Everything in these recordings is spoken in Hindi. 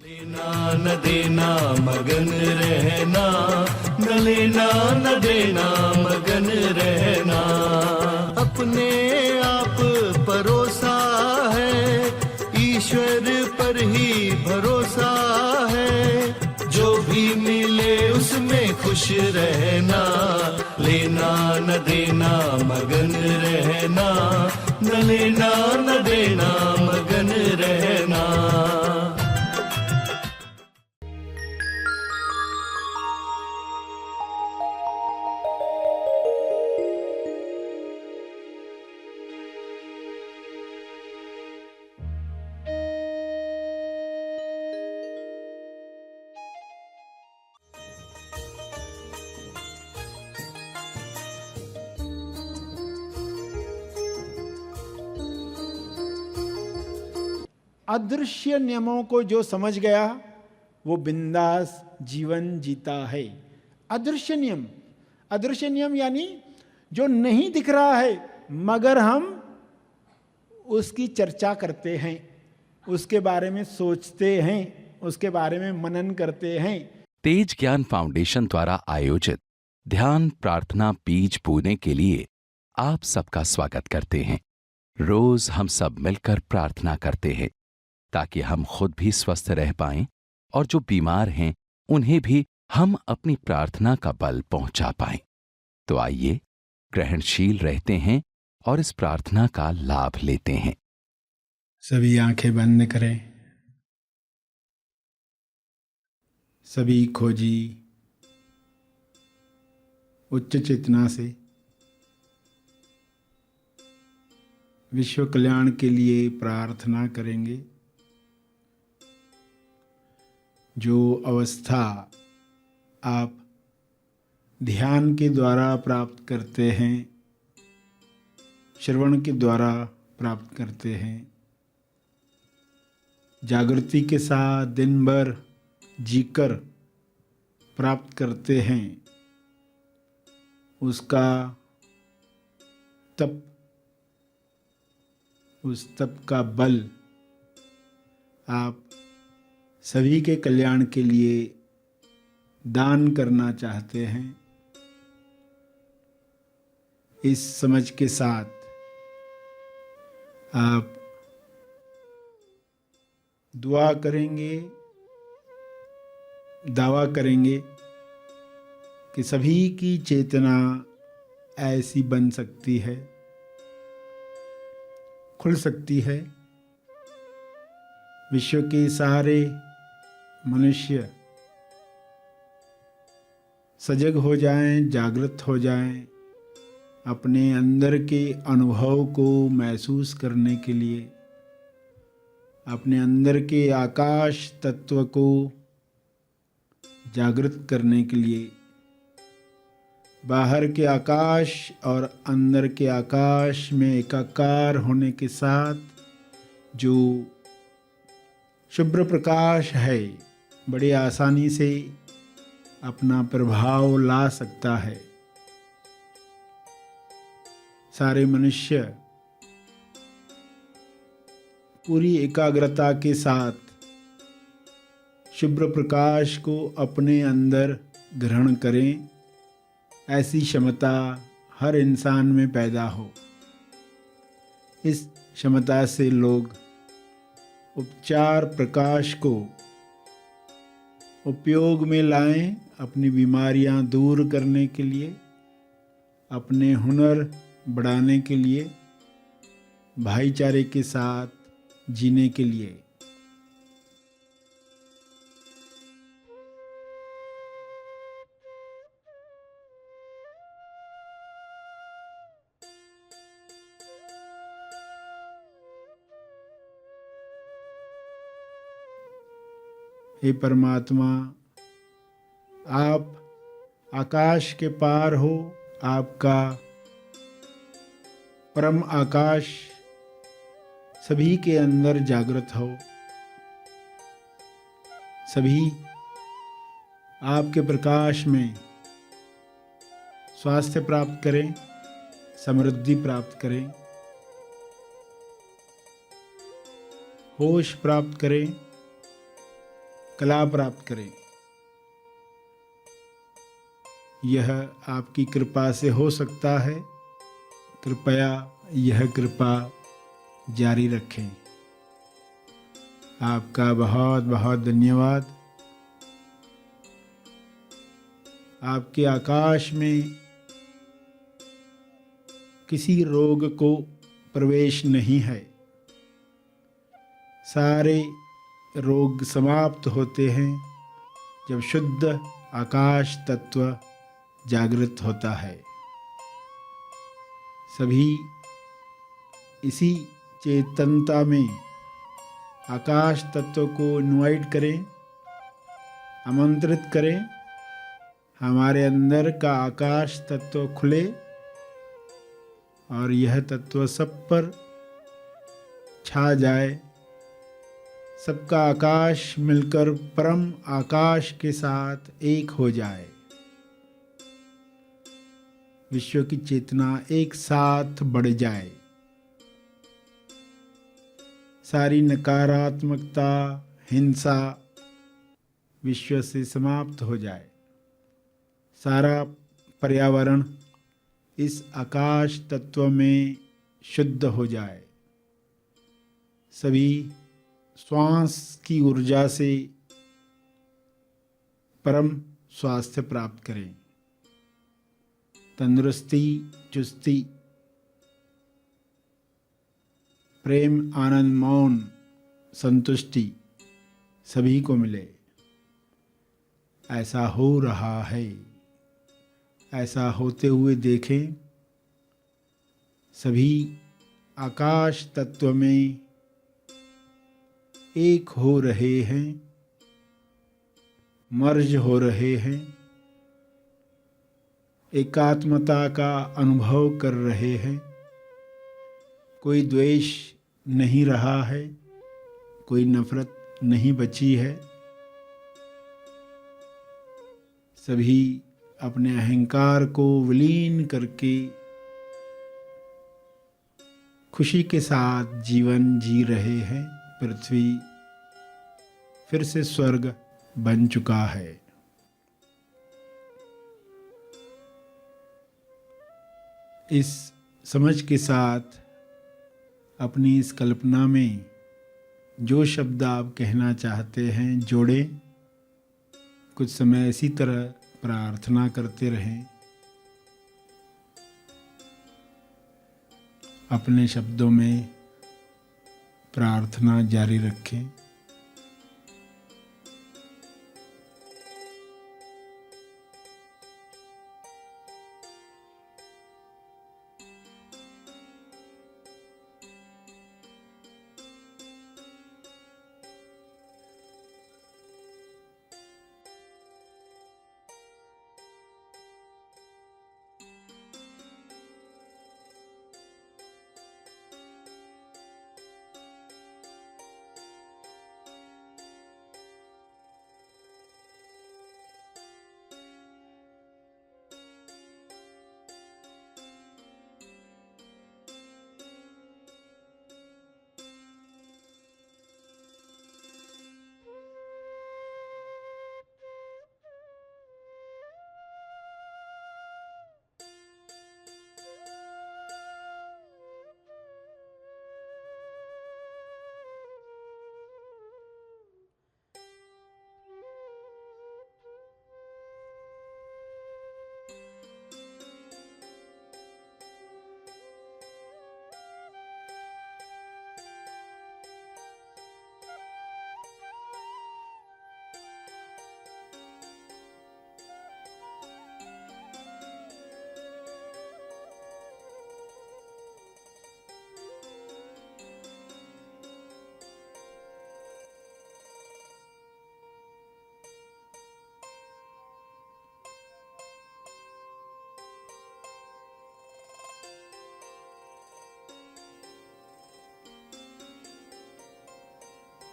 लेना न देना मगन रहना, न लेना न देना मगन रहना। अपने आप परोसा है, ईश्वर पर ही भरोसा है। जो भी मिले उसमें खुश रहना, लेना न देना मगन रहना, न लेना न देना मगन रहना। अदृश्य नियमों को जो समझ गया वो बिंदास जीवन जीता है। अदृश्य नियम यानी जो नहीं दिख रहा है मगर हम उसकी चर्चा करते हैं, उसके बारे में सोचते हैं, उसके बारे में मनन करते हैं। तेज ज्ञान फाउंडेशन द्वारा आयोजित ध्यान प्रार्थना बीज बोने के लिए आप सबका स्वागत करते हैं। रोज हम सब मिलकर प्रार्थना करते हैं ताकि हम खुद भी स्वस्थ रह पाएं और जो बीमार हैं उन्हें भी हम अपनी प्रार्थना का बल पहुंचा पाएं। तो आइए ग्रहणशील रहते हैं और इस प्रार्थना का लाभ लेते हैं। सभी आंखें बंद करें। सभी खोजी उच्च चेतना से विश्व कल्याण के लिए प्रार्थना करेंगे। जो अवस्था आप ध्यान के द्वारा प्राप्त करते हैं, श्रवण के द्वारा प्राप्त करते हैं, जागृति के साथ दिन भर जीकर प्राप्त करते हैं, उसका तप, उस तप का बल आप सभी के कल्याण के लिए दान करना चाहते हैं। इस समझ के साथ आप दुआ करेंगे, दावा करेंगे कि सभी की चेतना ऐसी बन सकती है, खुल सकती है। विश्व के सारे मनुष्य सजग हो जाएं, जागृत हो जाएं, अपने अंदर के अनुभव को महसूस करने के लिए, अपने अंदर के आकाश तत्व को जागृत करने के लिए, बाहर के आकाश और अंदर के आकाश में एकाकार होने के साथ जो शुभ्र प्रकाश है बड़ी आसानी से अपना प्रभाव ला सकता है। सारे मनुष्य पूरी एकाग्रता के साथ शुभ्र प्रकाश को अपने अंदर ग्रहण करें, ऐसी क्षमता हर इंसान में पैदा हो। इस क्षमता से लोग उपचार प्रकाश को उपयोग में लाएं, अपनी बीमारियां दूर करने के लिए, अपने हुनर बढ़ाने के लिए, भाईचारे के साथ जीने के लिए। हे परमात्मा, आप आकाश के पार हो, आपका परम आकाश सभी के अंदर जागृत हो। सभी आपके प्रकाश में स्वास्थ्य प्राप्त करें, समृद्धि प्राप्त करें, होश प्राप्त करें, कला प्राप्त करें। यह आपकी कृपा से हो सकता है। कृपया यह कृपा जारी रखें। आपका बहुत बहुत धन्यवाद। आपके आकाश में किसी रोग को प्रवेश नहीं है। सारे रोग समाप्त होते हैं जब शुद्ध आकाश तत्व जागृत होता है। सभी इसी चेतनता में आकाश तत्व को इनवाइट करें, आमंत्रित करें। हमारे अंदर का आकाश तत्व खुले और यह तत्व सब पर छा जाए। सबका आकाश मिलकर परम आकाश के साथ एक हो जाए। विश्व की चेतना एक साथ बढ़ जाए। सारी नकारात्मकता, हिंसा विश्व से समाप्त हो जाए। सारा पर्यावरण इस आकाश तत्व में शुद्ध हो जाए। सभी श्वास की ऊर्जा से परम स्वास्थ्य प्राप्त करें। तंदुरुस्ती, चुस्ती, प्रेम, आनंद, मौन, संतुष्टि सभी को मिले। ऐसा हो रहा है। ऐसा होते हुए देखें। सभी आकाश तत्व में एक हो रहे हैं, मर्ज हो रहे हैं, एकात्मता का अनुभव कर रहे हैं। कोई द्वेष नहीं रहा है, कोई नफरत नहीं बची है। सभी अपने अहंकार को विलीन करके खुशी के साथ जीवन जी रहे हैं। पृथ्वी फिर से स्वर्ग बन चुका है। इस समझ के साथ अपनी इस कल्पना में जो शब्द आप कहना चाहते हैं जोड़ें। कुछ समय इसी तरह प्रार्थना करते रहें। अपने शब्दों में प्रार्थना जारी रखें।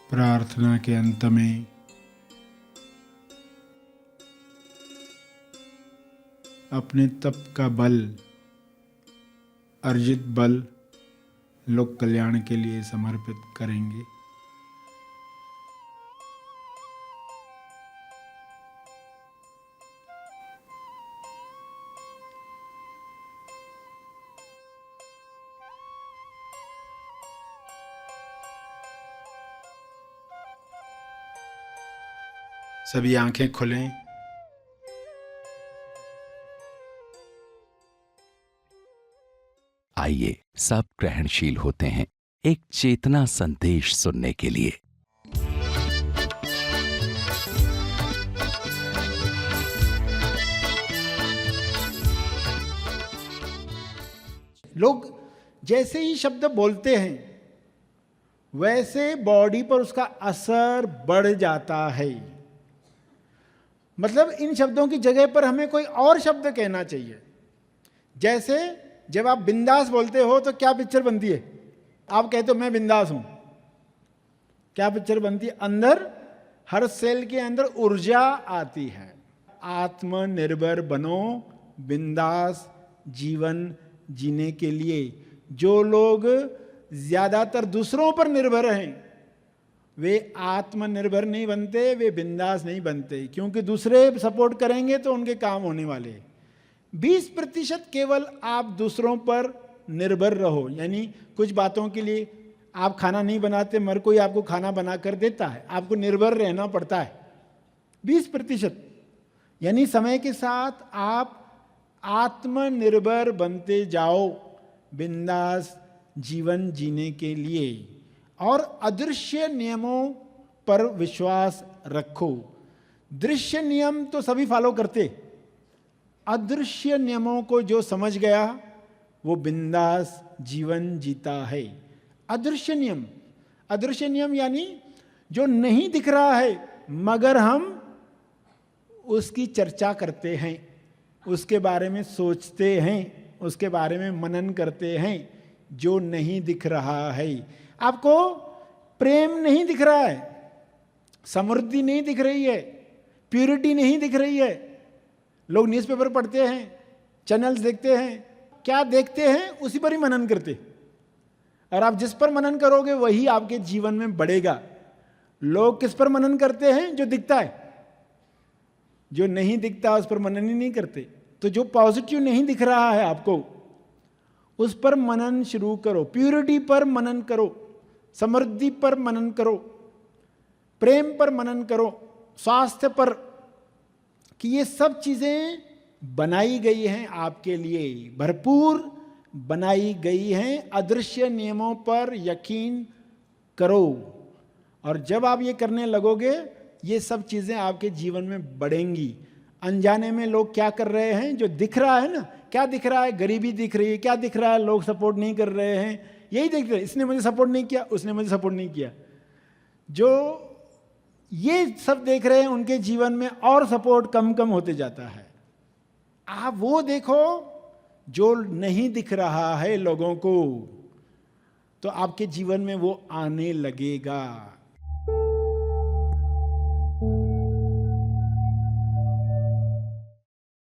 प्रार्थना के अंत में अपने तप का बल, अर्जित बल लोक कल्याण के लिए समर्पित करेंगे। सभी आंखें खुलें। आइए सब ग्रहणशील होते हैं एक चेतना संदेश सुनने के लिए। लोग जैसे ही शब्द बोलते हैं वैसे बॉडी पर उसका असर बढ़ जाता है। मतलब इन शब्दों की जगह पर हमें कोई और शब्द कहना चाहिए। जैसे जब आप बिंदास बोलते हो तो क्या पिक्चर बनती है? आप कहते हो मैं बिंदास हूं, क्या पिक्चर बनती है? अंदर हर सेल के अंदर ऊर्जा आती है। आत्मनिर्भर बनो, बिंदास जीवन जीने के लिए। जो लोग ज्यादातर दूसरों पर निर्भर हैं वे आत्मनिर्भर नहीं बनते, वे बिंदास नहीं बनते, क्योंकि दूसरे सपोर्ट करेंगे तो उनके काम होने वाले। 20% केवल आप दूसरों पर निर्भर रहो, यानी कुछ बातों के लिए आप खाना नहीं बनाते मगर कोई आपको खाना बना कर देता है, आपको निर्भर रहना पड़ता है। 20%, यानी समय के साथ आप आत्मनिर्भर बनते जाओ बिंदास जीवन जीने के लिए। और अदृश्य नियमों पर विश्वास रखो। दृश्य नियम तो सभी फॉलो करते, अदृश्य नियमों को जो समझ गया वो बिंदास जीवन जीता है। अदृश्य नियम, अदृश्य नियम यानी जो नहीं दिख रहा है मगर हम उसकी चर्चा करते हैं, उसके बारे में सोचते हैं, उसके बारे में मनन करते हैं। जो नहीं दिख रहा है, आपको प्रेम नहीं दिख रहा है, समृद्धि नहीं दिख रही है, प्यूरिटी नहीं दिख रही है। लोग न्यूज़पेपर पढ़ते हैं, चैनल्स देखते हैं, क्या देखते हैं उसी पर ही मनन करते। और आप जिस पर मनन करोगे वही आपके जीवन में बढ़ेगा। लोग किस पर मनन करते हैं? जो दिखता है। जो नहीं दिखता उस पर मनन ही नहीं करते। तो जो पॉजिटिव नहीं दिख रहा है आपको उस पर मनन शुरू करो, प्यूरिटी पर मनन करो, समृद्धि पर मनन करो, प्रेम पर मनन करो, स्वास्थ्य पर, कि ये सब चीजें बनाई गई हैं आपके लिए, भरपूर बनाई गई हैं। अदृश्य नियमों पर यकीन करो और जब आप ये करने लगोगे ये सब चीजें आपके जीवन में बढ़ेंगी। अनजाने में लोग क्या कर रहे हैं? जो दिख रहा है ना, क्या दिख रहा है? गरीबी दिख रही है, क्या दिख रहा है? लोग सपोर्ट नहीं कर रहे हैं, यही देख रहे हैं। इसने मुझे सपोर्ट नहीं किया, उसने मुझे सपोर्ट नहीं किया। जो ये सब देख रहे हैं उनके जीवन में और सपोर्ट कम कम होते जाता है। आप वो देखो जो नहीं दिख रहा है लोगों को, तो आपके जीवन में वो आने लगेगा।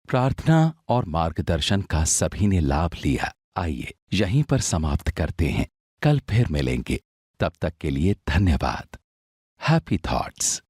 प्रार्थना और मार्गदर्शन का सभी ने लाभ लिया। आइए यहीं पर समाप्त करते हैं, कल फिर मिलेंगे। तब तक के लिए धन्यवाद। Happy thoughts.